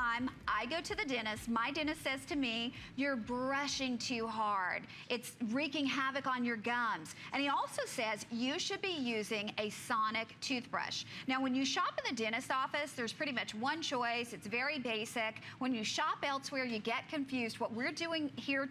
time I go to the dentist, my dentist says to me, you're brushing too hard. It's wreaking havoc on your gums. And he also says you should be using a sonic toothbrush. Now, when you shop in the dentist office, there's pretty much one choice. It's very basic. When you shop elsewhere, you get confused. What we're doing here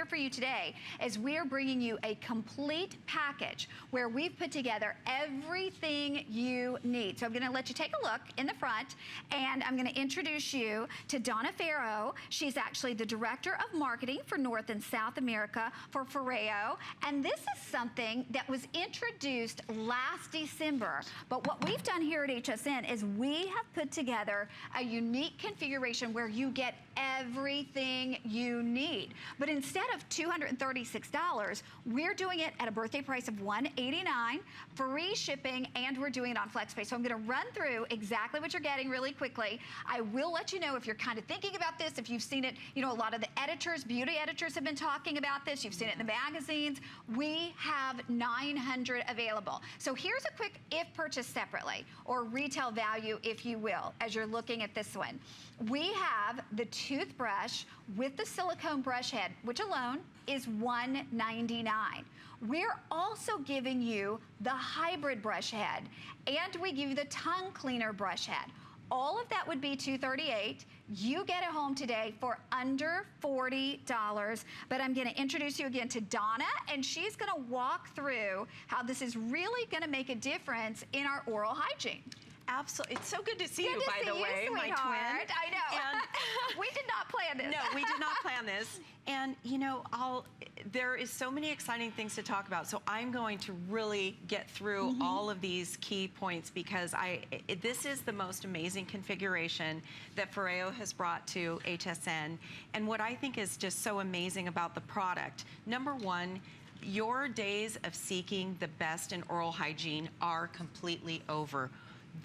for you today is we're bringing you a complete package where we've put together everything you need. So I'm going to let you take a look in the front, and I'm going to introduce you to Donna FOREO. She's actually the Director of Marketing for North and South America for FOREO, and this is something that was introduced last December. But what we've done here at HSN is we have put together a unique configuration where you get everything you need. But instead of $236, we're doing it at a birthday price of $189, free shipping, and we're doing it on FlexPay. So I'm going to run through exactly what you're getting really quickly. I will let you know if you're kind of thinking about this, if you've seen it. You know, a lot of the editors, beauty editors have been talking about this. You've seen it in the magazines. We have 900 available. So here's a quick if purchased separately, or retail value, if you will, as you're looking at this one. We have the toothbrush with the silicone brush head, which alone is $199. We're also giving you the hybrid brush head, and we give you the tongue cleaner brush head. All of that would be $238. You get it home today for under $40. But I'm going to introduce you again to Donna, and she's going to walk through how this is really going to make a difference in our oral hygiene. Absolutely. It's so good to see you, by the way, my twin. I know. And we did not plan this. No, we did not plan this. And, you know, there is so many exciting things to talk about. So I'm going to really get through all of these key points, because this is the most amazing configuration that FOREO has brought to HSN. And what I think is just so amazing about the product, number one, your days of seeking the best in oral hygiene are completely over.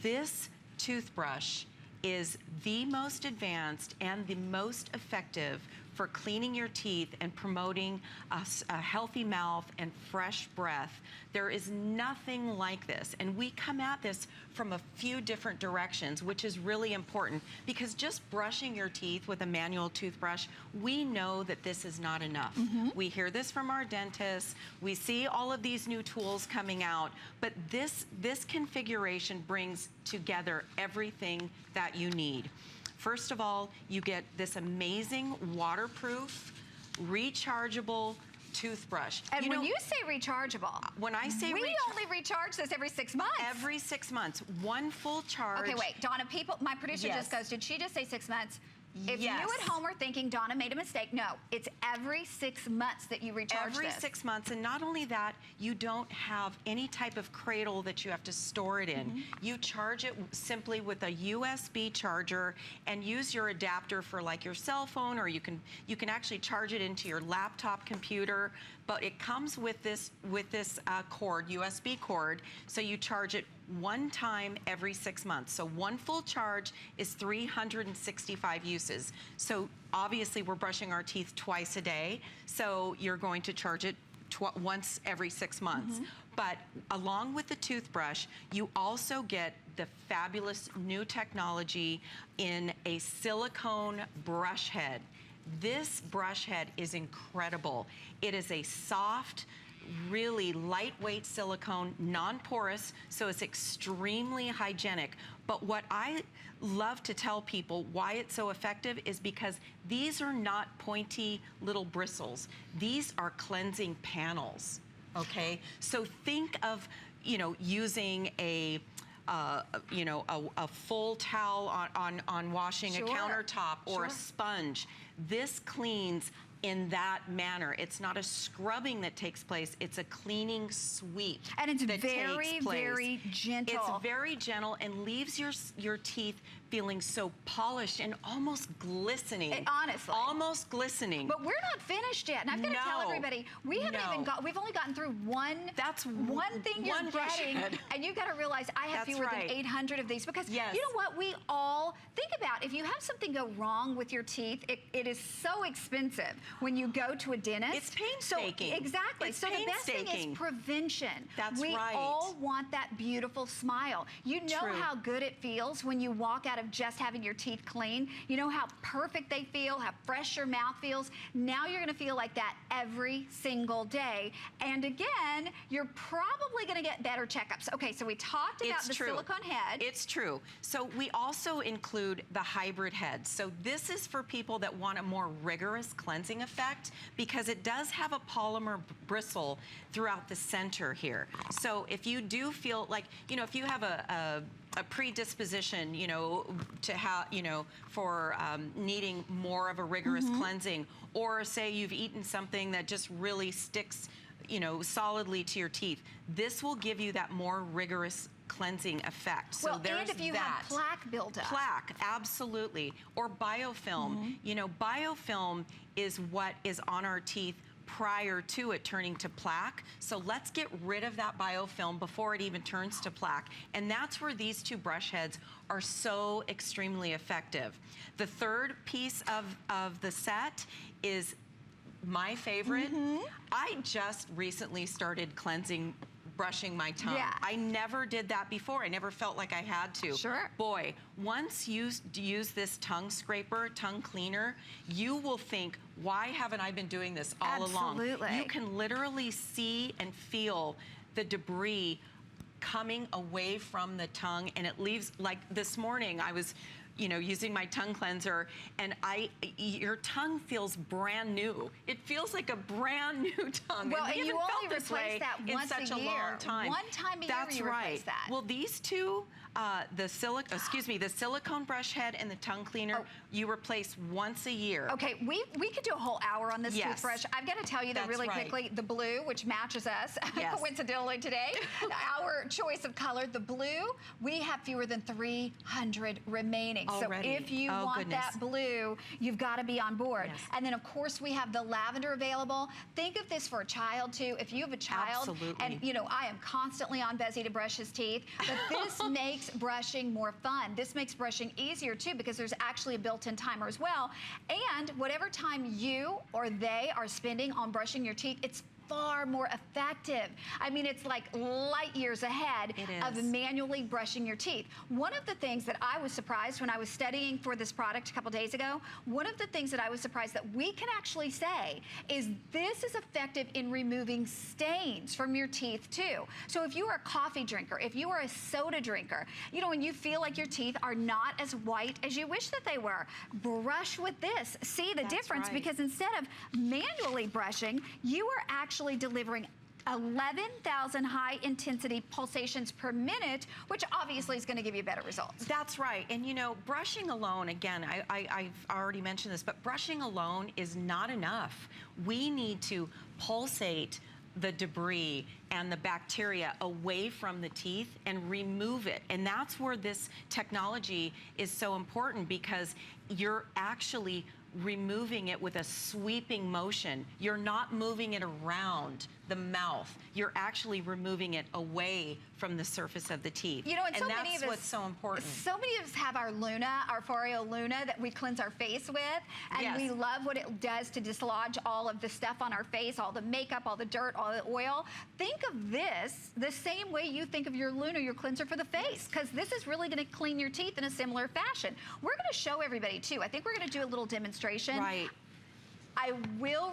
This toothbrush is the most advanced and the most effective for cleaning your teeth and promoting a healthy mouth and fresh breath. There is nothing like this. And we come at this from a few different directions, which is really important, because just brushing your teeth with a manual toothbrush, we know that this is not enough. We hear this from our dentists. We see all of these new tools coming out, but this configuration brings together everything that you need. First of all, you get this amazing waterproof, rechargeable toothbrush. And when you say rechargeable, when I say we only recharge this every 6 months. Every 6 months, one full charge. Okay, wait, Donna, my producer just goes, did she just say 6 months? If you at home are thinking Donna made a mistake, no, it's every 6 months that you recharge every 6 months, and not only that, you don't have any type of cradle that you have to store it in. You charge it simply with a USB charger and use your adapter for like your cell phone, or you can actually charge it into your laptop computer. But it comes with this cord, USB cord, so you charge it one time every 6 months. So one full charge is 365 uses. So obviously we're brushing our teeth twice a day, so you're going to charge it once every 6 months. But along with the toothbrush, you also get the fabulous new technology in a silicone brush head. This brush head is incredible. It is a soft, really lightweight silicone, non-porous, so it's extremely hygienic. But what I love to tell people why it's so effective is because these are not pointy little bristles. These are cleansing panels, okay? So think of, you know, using a full towel on washing a countertop or a sponge. This cleans in that manner. It's not a scrubbing that takes place, it's a cleaning sweep. And it's very, very gentle. It's very gentle and leaves your teeth feeling so polished and almost glistening. Honestly. Almost glistening. But we're not finished yet. And I've got to tell everybody, we haven't even we've only gotten through one thing you're getting. And you've got to realize I have fewer than 800 of these, because you know what, we all think about, if you have something go wrong with your teeth, it is so expensive. when you go to a dentist. It's painstaking. So, exactly. It's so the best thing painstaking. is prevention. That's we right. all want that beautiful smile. You know True. how good it feels when you walk out of just having your teeth clean. You know how perfect they feel, how fresh your mouth feels. Now you're going to feel like that every single day. And again, you're probably going to get better checkups. Okay, so we talked about the silicone head. It's true. So we also include the hybrid head. So this is for people that want a more rigorous cleansing effect because it does have a polymer bristle throughout the center here. So if you do feel like, you know, if you have a predisposition, you know, to have, you know, for needing more of a rigorous cleansing, or say you've eaten something that just really sticks, you know, solidly to your teeth, this will give you that more rigorous cleansing effect. So well, there's and if you that. have plaque buildup. Plaque, absolutely. Or biofilm. You know, biofilm is what is on our teeth prior to it turning to plaque. So let's get rid of that biofilm before it even turns to plaque. And that's where these two brush heads are so extremely effective. The third piece of the set is my favorite. I just recently started brushing my tongue. Yeah. I never did that before. I never felt like I had to. Sure. Boy, once you use this tongue scraper, tongue cleaner, you will think, why haven't I been doing this all along? Absolutely. You can literally see and feel the debris coming away from the tongue, and it leaves, like this morning, I was, you know, using my tongue cleanser, and your tongue feels brand new. It feels like a brand new tongue. Well, and we you haven't felt only this replace way that in once such a year. long time. One time a year That's you right. replace that. Well, these two, the silicone brush head and the tongue cleaner, you replace once a year. Okay, we could do a whole hour on this toothbrush. I've got to tell you that really quickly, the blue, which matches us coincidentally today, our choice of color, the blue, we have fewer than 300 remaining. Already. So if you want that blue, you've got to be on board. Yes. And then of course we have the lavender available. Think of this for a child too. If you have a child, and you know, I am constantly on Bezzy to brush his teeth, but this makes brushing more fun. This makes brushing easier too because there's actually a built-in timer as well. And whatever time you or they are spending on brushing your teeth, it's far more effective. I mean, it's like light years ahead of manually brushing your teeth. One of the things that I was surprised when I was studying for this product a couple days ago, one of the things that I was surprised that we can actually say is this is effective in removing stains from your teeth too. So if you are a coffee drinker, if you are a soda drinker, you know, when you feel like your teeth are not as white as you wish that they were, brush with this. See the difference because instead of manually brushing, you are actually delivering 11,000 high-intensity pulsations per minute, which obviously is going to give you better results. That's right. And, you know, brushing alone, again, I've already mentioned this, but brushing alone is not enough. We need to pulsate the debris and the bacteria away from the teeth and remove it. And that's where this technology is so important because you're actually removing it with a sweeping motion. You're not moving it around the mouth. You're actually removing it away from the surface of the teeth. You know, and so that's many of us, what's so important. So many of us have our Luna, our FOREO Luna that we cleanse our face with, and we love what it does to dislodge all of the stuff on our face, all the makeup, all the dirt, all the oil. Think of this the same way you think of your Luna, your cleanser for the face, because this is really going to clean your teeth in a similar fashion. We're going to show everybody too. I think we're going to do a little demonstration. Right. I will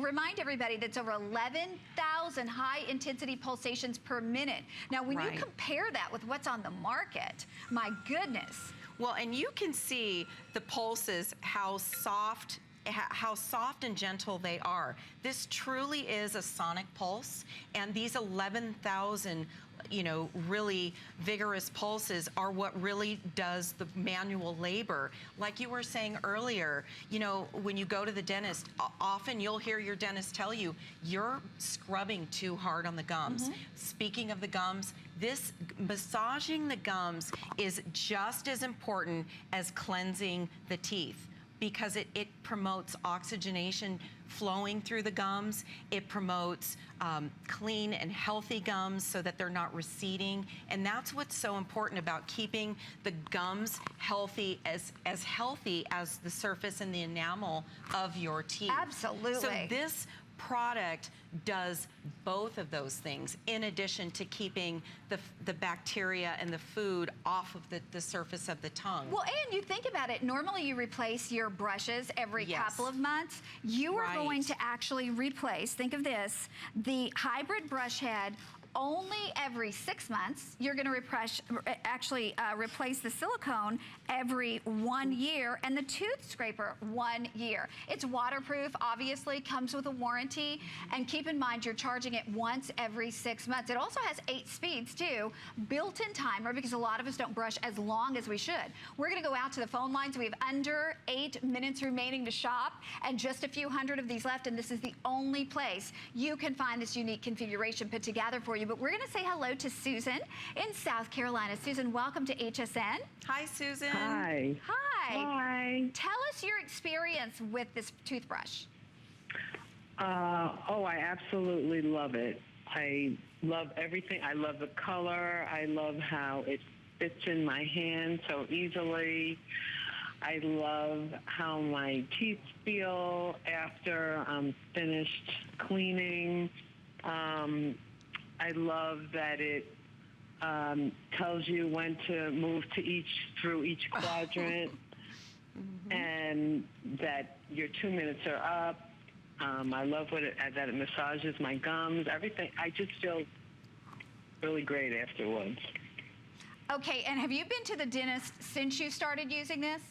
remind everybody that's over 11,000 high-intensity pulsations per minute. Now, when you compare that with what's on the market, my goodness. Well, and you can see the pulses, how soft and gentle they are. This truly is a sonic pulse, and these 11,000 you know, really vigorous pulses are what really does the manual labor. Like you were saying earlier, you know, when you go to the dentist, often you'll hear your dentist tell you, you're scrubbing too hard on the gums. Speaking of the gums, this massaging the gums is just as important as cleansing the teeth, because it promotes oxygenation flowing through the gums. It promotes clean and healthy gums so that they're not receding. And that's what's so important about keeping the gums healthy as healthy as the surface and the enamel of your teeth. Absolutely. So this product does both of those things in addition to keeping the bacteria and the food off of the surface of the tongue. Well, and you think about it, normally you replace your brushes every couple of months. You are going to actually replace, think of this, the hybrid brush head only every 6 months. You're going to replace the silicone every 1 year, and the tooth scraper 1 year. It's waterproof, obviously, comes with a warranty, and keep in mind you're charging it once every 6 months. It also has 8 speeds too, built-in timer, because a lot of us don't brush as long as we should. We're going to go out to the phone lines. We have under 8 minutes remaining to shop, and just a few hundred of these left, and this is the only place you can find this unique configuration put together for you. But we're going to say hello to Susan in South Carolina. Susan, welcome to HSN. Hi, Susan. Hi. Hi. Hi. Tell us your experience with this toothbrush. Oh, I absolutely love it. I love everything. I love the color. I love how it fits in my hand so easily. I love how my teeth feel after I'm finished cleaning. I love that it tells you when to move to through each quadrant, and that your 2 minutes are up. I love that it massages my gums, everything. I just feel really great afterwards. Okay, and have you been to the dentist since you started using this?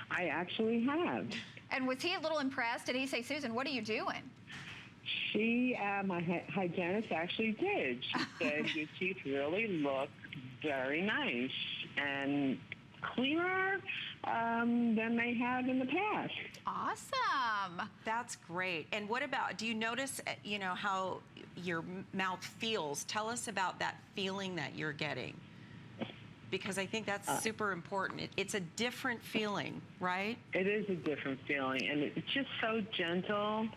I actually have. And was he a little impressed? Did he say, Susan, what are you doing? My hygienist actually did. She said your teeth really look very nice and clearer than they had in the past. Awesome. That's great. And what about, do you notice, how your mouth feels? Tell us about that feeling that you're getting, because I think that's super important. It's a different feeling, right? It is a different feeling, and it's just so gentle,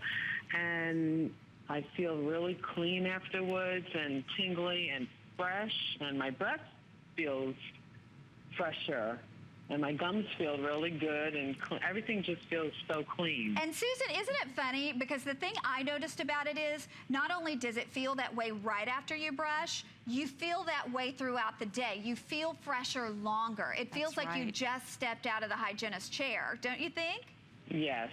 and I feel really clean afterwards and tingly and fresh, and my breath feels fresher, and my gums feel really good, and everything just feels so clean. And Susan, isn't it funny? Because the thing I noticed about it is, not only does it feel that way right after you brush, you feel that way throughout the day. You feel fresher longer. It feels like you just stepped out of the hygienist's chair, don't you think? Yes,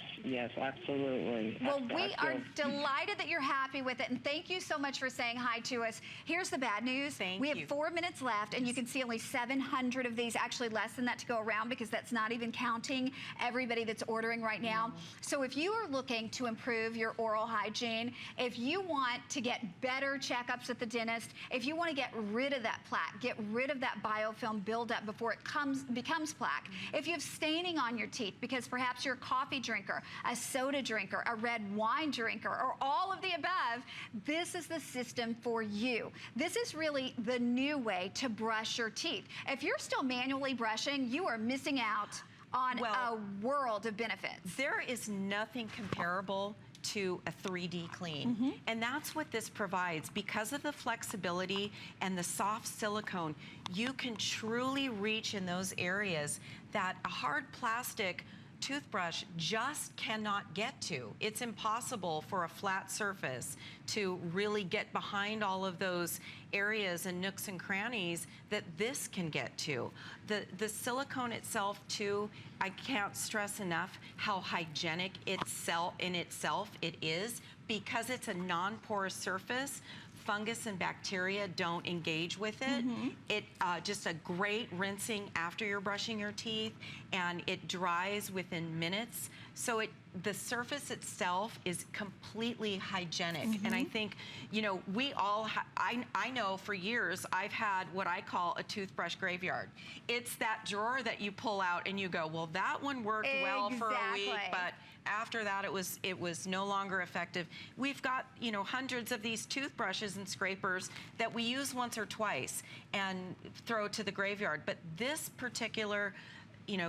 absolutely. Well, we are delighted that you're happy with it, and thank you so much for saying hi to us. Here's the bad news. We have 4 minutes left, and you can see only 700 of these, actually less than that to go around, because that's not even counting everybody that's ordering right now. So if you are looking to improve your oral hygiene, if you want to get better checkups at the dentist, if you want to get rid of that plaque, get rid of that biofilm buildup before it becomes plaque, if you have staining on your teeth because perhaps you're a coffee drinker, a soda drinker, a red wine drinker, or all of the above, this is the system for you. This is really the new way to brush your teeth. If you're still manually brushing, you are missing out on a world of benefits. There is nothing comparable to a 3D clean. And that's what this provides. Because of the flexibility and the soft silicone, you can truly reach in those areas that a hard plastic toothbrush just cannot get to. It's impossible for a flat surface to really get behind all of those areas and nooks and crannies that this can get to. The silicone itself too, I can't stress enough how hygienic in itself it is, because it's a non-porous surface. Fungus and bacteria don't engage with it. It just a great rinsing after you're brushing your teeth, and it dries within minutes. So the surface itself is completely hygienic. And I think, we all, I know for years I've had what I call a toothbrush graveyard. It's that drawer that you pull out and you go, well, that one worked well for a week, but after that, it was no longer effective. We've got, hundreds of these toothbrushes and scrapers that we use once or twice and throw to the graveyard. But this particular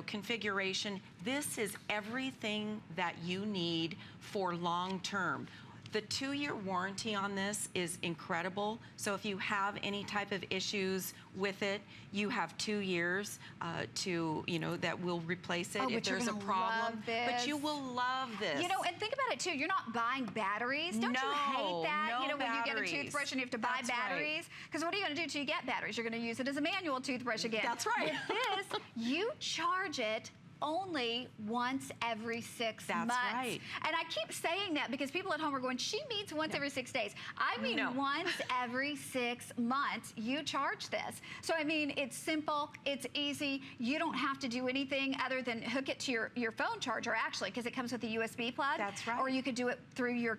configuration. This is everything that you need for long term. The 2-year warranty on this is incredible. So if you have any type of issues with it, you have 2 years that will replace it if there's a problem. But you will love this. And think about it too. You're not buying batteries. Don't you hate that? No when batteries. you get a toothbrush and you have to buy batteries. Because what are you going to do till you get batteries? You're going to use it as a manual toothbrush again. That's right. With this, you charge it only once every 6 months. That's right. And I keep saying that because people at home are going, she means once every 6 days. I mean once every 6 months you charge this. So I mean, it's simple, it's easy. You don't have to do anything other than hook it to your phone charger, actually, because it comes with a USB plug. That's right. Or you could do it through your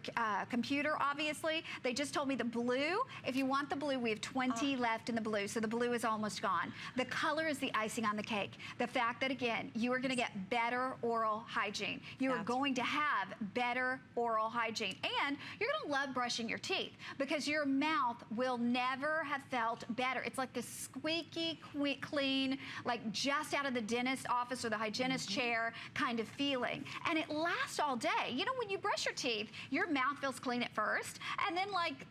computer, obviously. They just told me the blue, if you want the blue, we have 20 left in the blue, so the blue is almost gone. The color is the icing on the cake. The fact that, again, you are going to get better oral hygiene. You are going to have better oral hygiene. And you're going to love brushing your teeth because your mouth will never have felt better. It's like a squeaky clean, like just out of the dentist office or the hygienist chair kind of feeling. And it lasts all day. When you brush your teeth, your mouth feels clean at first. And then like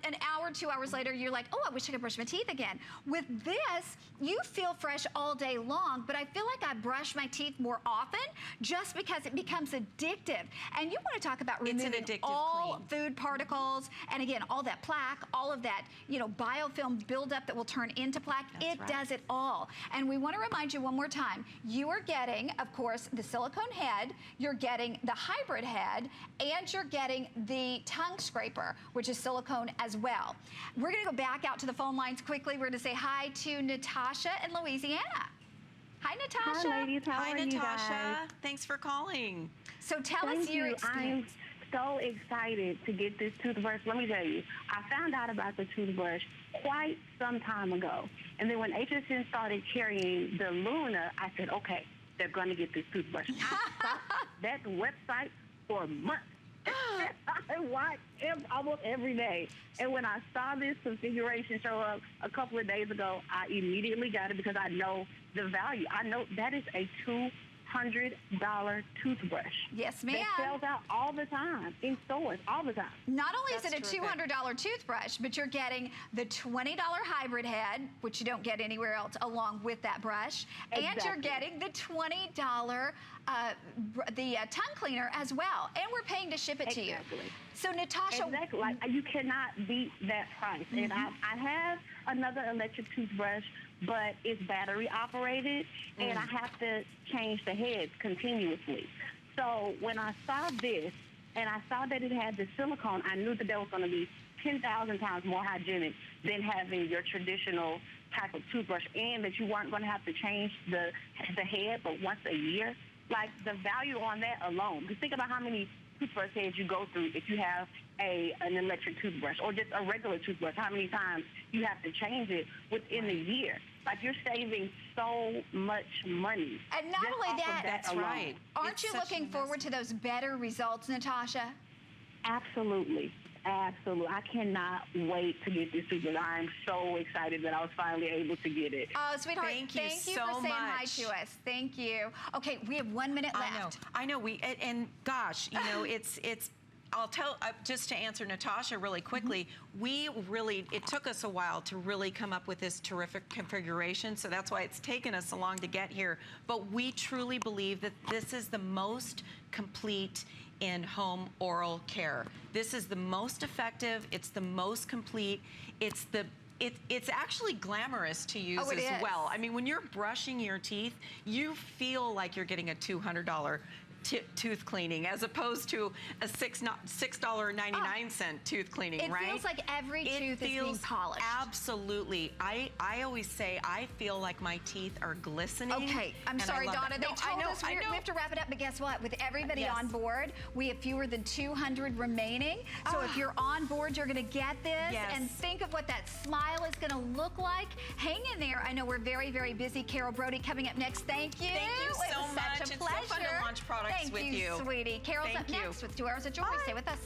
an hour, 2 hours later, you're like, oh, I wish I could brush my teeth again. With this, you feel fresh all day long, but I feel like I brush my teeth more often just because it becomes addictive. And you want to talk about removing all food particles, and again, all that plaque, all of that, biofilm buildup that will turn into plaque. It does it all. And we want to remind you one more time, you are getting, of course, the silicone head, you're getting the hybrid head, and you're getting the tongue scraper, which is silicone as well. We're going to go back out to the phone lines quickly. We're going to say hi to Natasha in Louisiana. Hi, Natasha. Hi, ladies. How are you Natasha. guys? Thanks for calling. So tell us your experience. I'm so excited to get this toothbrush. Let me tell you, I found out about the toothbrush quite some time ago. And then when HSN started carrying the Luna, I said, okay, they're going to get this toothbrush. I stopped that website for months. I watch almost every day. And when I saw this configuration show up a couple of days ago, I immediately got it because I know the value. I know that is a $200 toothbrush. Yes, ma'am. That sells out all the time in stores, all the time. Not only is it a $200 toothbrush, but you're getting the $20 hybrid head, which you don't get anywhere else, along with that brush. Exactly. And you're getting the $20 tongue cleaner as well. And we're paying to ship it to you. So, Natasha. Exactly. Like, you cannot beat that price. And I have another electric toothbrush, but it's battery operated, and I have to change the heads continuously. So when I saw this, and I saw that it had the silicone, I knew that was going to be 10,000 times more hygienic than having your traditional type of toothbrush, and that you weren't going to have to change the head but once a year. Like, the value on that alone. Because think about how many toothbrush heads you go through if you have an electric toothbrush or just a regular toothbrush, how many times you have to change it within a year. Like, you're saving so much money. And not only that, that's right. Aren't you looking forward to those better results, Natasha? Absolutely. Absolutely. I cannot wait to get this toothbrush. I'm so excited that I was finally able to get it. Oh, sweetheart, thank you so for saying hi much. to us. Thank you. Okay, we have 1 minute left. I know. And gosh, it's I'll tell, just to answer Natasha really quickly, it took us a while to really come up with this terrific configuration, so that's why it's taken us so long to get here. But we truly believe that this is the most complete in-home oral care. This is the most effective, it's the most complete, it's actually glamorous to use as well. I mean, when you're brushing your teeth, you feel like you're getting a $200 tooth cleaning as opposed to a $6.99 tooth cleaning, right? It feels like every tooth is being polished. Absolutely. I always say I feel like my teeth are glistening. Okay, I'm sorry, Donna. They told us we have to wrap it up, but guess what? With everybody on board, we have fewer than 200 remaining. So if you're on board, you're going to get this. And think of what that smile is going to look like. Hang in there. I know we're very, very busy. Carol Brody coming up next. Thank you. Thank you so much. Such a pleasure. It's so fun to launch products with you. Thank you, sweetie. Carol's up next with 2 Hours of Joy. Stay with us.